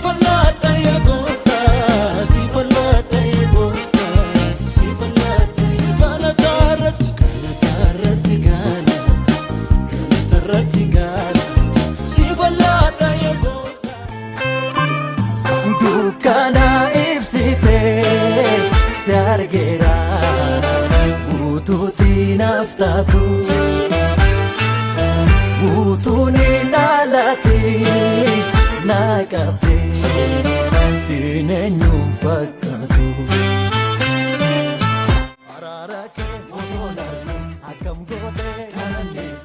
falada ya gofta, si falada ya gofta, si falada ya gana tarat, si falada ya gofta. Dukana ibsite si argera, ututi naftatu. Utuni nalati nakape sinenyu fakatu ararake osonarku akam gote kanandes